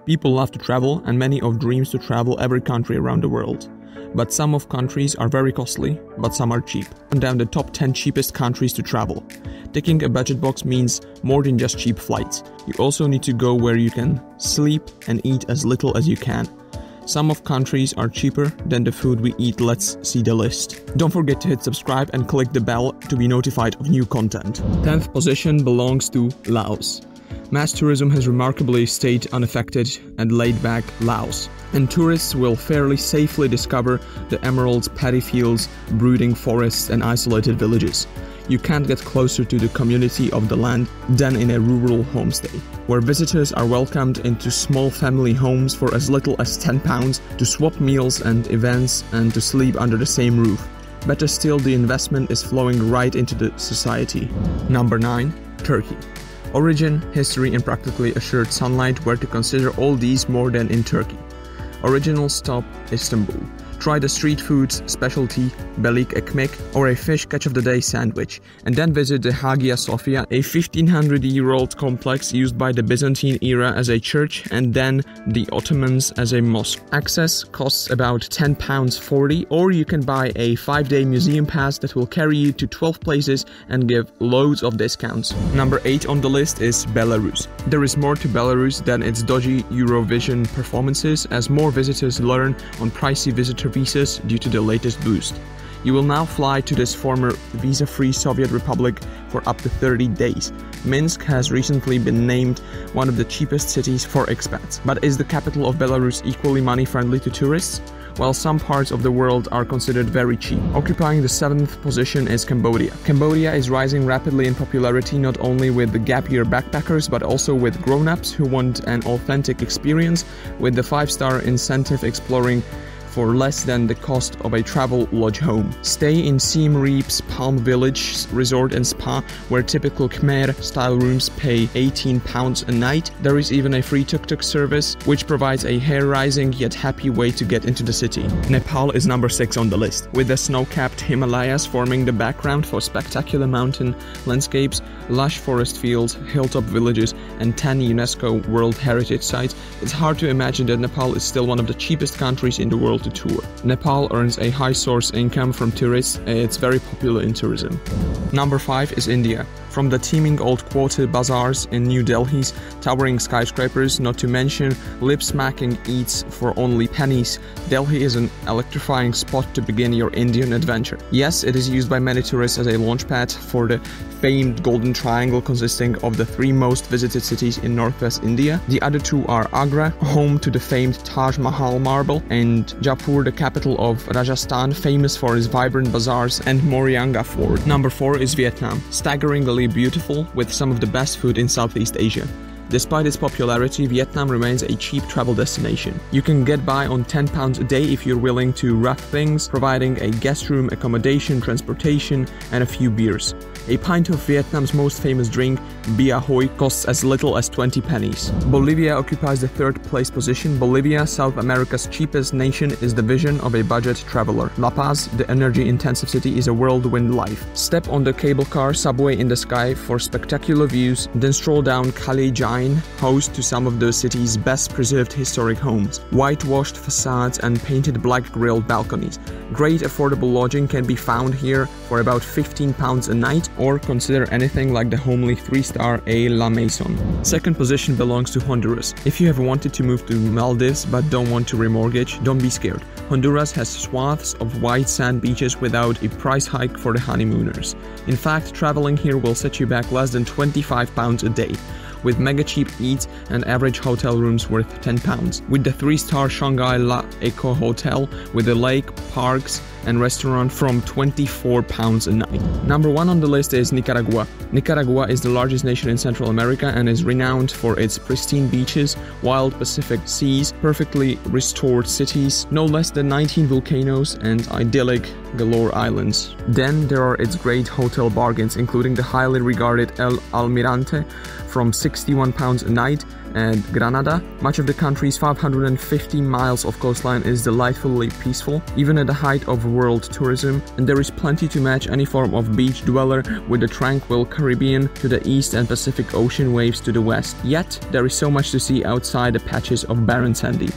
People love to travel, and many of dreams to travel every country around the world. But some of countries are very costly, but some are cheap. And down the top 10 cheapest countries to travel. Ticking a budget box means more than just cheap flights. You also need to go where you can sleep and eat as little as you can. Some of countries are cheaper than the food we eat. Let's see the list. Don't forget to hit subscribe and click the bell to be notified of new content. 10th position belongs to Laos. Mass tourism has remarkably stayed unaffected and laid-back Laos, and tourists will fairly safely discover the emerald paddy fields, brooding forests and isolated villages. You can't get closer to the community of the land than in a rural homestay, where visitors are welcomed into small family homes for as little as £10 to swap meals and events and to sleep under the same roof. Better still, the investment is flowing right into the society. Number 9. Turkey. Origin, history and practically assured sunlight were to consider all these more than in Turkey. Original stop, Istanbul. Try the street foods specialty belik ekmek or a fish catch of the day sandwich, and then visit the Hagia Sophia, a 1500-year-old complex used by the Byzantine era as a church and then the Ottomans as a mosque. Access costs about £10.40, or you can buy a 5-day museum pass that will carry you to 12 places and give loads of discounts. Number 8 on the list is Belarus. There is more to Belarus than its dodgy Eurovision performances, as more visitors learn on pricey visitor visas due to the latest boost. You will now fly to this former visa-free Soviet republic for up to 30 days. Minsk has recently been named one of the cheapest cities for expats. But is the capital of Belarus equally money-friendly to tourists? While some parts of the world are considered very cheap. Occupying the 7th position is Cambodia. Cambodia is rising rapidly in popularity, not only with the gap-year backpackers but also with grown-ups who want an authentic experience, with the 5-star incentive exploring for less than the cost of a travel lodge home. Stay in Siem Reap's Palm Village Resort and Spa, where typical Khmer-style rooms pay £18 a night. There is even a free tuk-tuk service, which provides a hair-raising yet happy way to get into the city. Nepal is number 6 on the list, with the snow-capped Himalayas forming the background for spectacular mountain landscapes, lush forest fields, hilltop villages, and 10 UNESCO World Heritage Sites. It's hard to imagine that Nepal is still one of the cheapest countries in the world to tour. Nepal earns a high source income from tourists, and it's very popular in tourism. Number 5 is India. From the teeming old quarter bazaars in New Delhi's towering skyscrapers, not to mention lip-smacking eats for only pennies, Delhi is an electrifying spot to begin your Indian adventure. Yes, it is used by many tourists as a launchpad for the famed Golden Triangle, consisting of the 3 most visited cities in northwest India. The other 2 are Agra, home to the famed Taj Mahal marble, and Jaipur, the capital of Rajasthan, famous for its vibrant bazaars, and Moryanga Fort. Number 4 is Vietnam. Staggeringly beautiful, with some of the best food in Southeast Asia. Despite its popularity, Vietnam remains a cheap travel destination. You can get by on £10 a day if you're willing to rough things, providing a guest room, accommodation, transportation, and a few beers. A pint of Vietnam's most famous drink, Bia Hoi, costs as little as 20 pennies. Bolivia occupies the 3rd place position. Bolivia, South America's cheapest nation, is the vision of a budget traveler. La Paz, the energy-intensive city, is a whirlwind life. Step on the cable car subway in the sky for spectacular views, then stroll down Calle Jain, host to some of the city's best-preserved historic homes. Whitewashed facades and painted black grilled balconies. Great affordable lodging can be found here for about £15 a night, or consider anything like the homely 3-star A La Maison. 2nd position belongs to Honduras. If you have wanted to move to Maldives but don't want to remortgage, don't be scared. Honduras has swaths of white sand beaches without a price hike for the honeymooners. In fact, traveling here will set you back less than £25 a day, with mega cheap eats and average hotel rooms worth £10. With the 3-star Shanghai La Eco Hotel with a lake, parks, and restaurant from £24 a night. Number 1 on the list is Nicaragua. Nicaragua is the largest nation in Central America and is renowned for its pristine beaches, wild Pacific seas, perfectly restored cities, no less than 19 volcanoes, and idyllic galore islands. Then there are its great hotel bargains, including the highly regarded El Almirante from £61 a night and Granada. Much of the country's 550 miles of coastline is delightfully peaceful, even at the height of world tourism, and there is plenty to match any form of beach dweller with the tranquil Caribbean to the east and Pacific Ocean waves to the west. Yet, there is so much to see outside the patches of barren sandy.